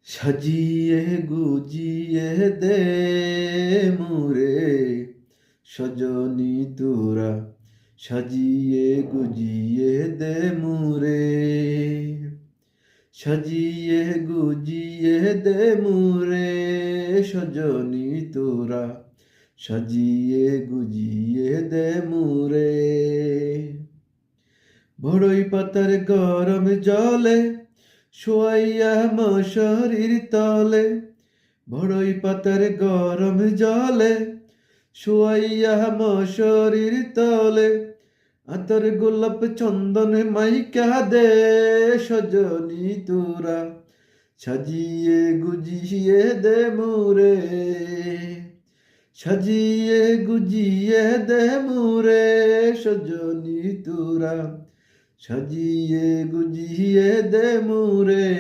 সাজিয়ে গুজিয়ে দে মুরে সজনী তোরা, সাজিয়ে গুজিয়ে দে মুরে, সাজিয়ে গুজিয়ে দে মুরে সজনী তোরা, সাজিয়ে গুজিয়ে দে মুরে। বড়ই পাতার গরম জলে শোয়াইয়া মশারির তলে, বড়ই পাতার গরম জলে শোয়াইয়া মশারির তলে, আতর গোলাপ চন্দন মাইকা দে সজনী তোরা, সাজিয়ে গুজিয়ে দে মুরে, সাজিয়ে গুজিয়ে দে মুরে সজনী তোরা, সাজিয়ে গুজিয়ে দে মুরে।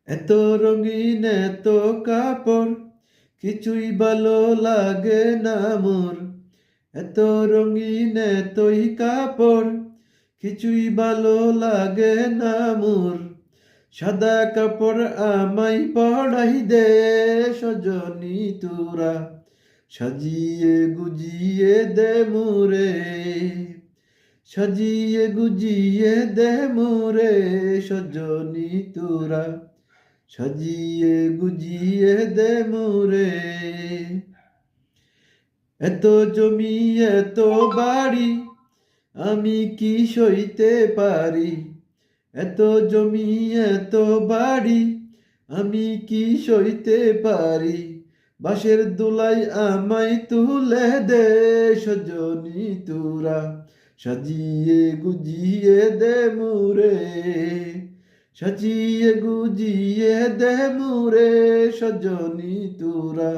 এত রঙিন এত কাপড় কিছুই ভালো লাগে না মোর, এত রঙিন এতই কাপড় কিছুই ভালো লাগে না মোর। সাদা কাপড় আমায় পড়াই দে সজনী তোরা, সাজিয়ে গুজিয়ে দে মুরে, সাজিয়ে গুজিয়ে দে মুরে সজনী তোরা, সাজিয়ে গুজিয়ে দে মুরে। এত জমি এত বাড়ি আমি কি সইতে পারি, এত জমি এত বাড়ি আমি কি সইতে পারি। বাঁশের দোলাই আমায় তুলে দে সজনী তোরা, সাজিয়ে গুজিয়ে দে মুরে, সাজিয়ে গুজিয়ে দে মুরে সজনী তোরা,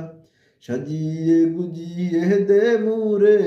সাজিয়ে গুজিয়ে দে মুরে।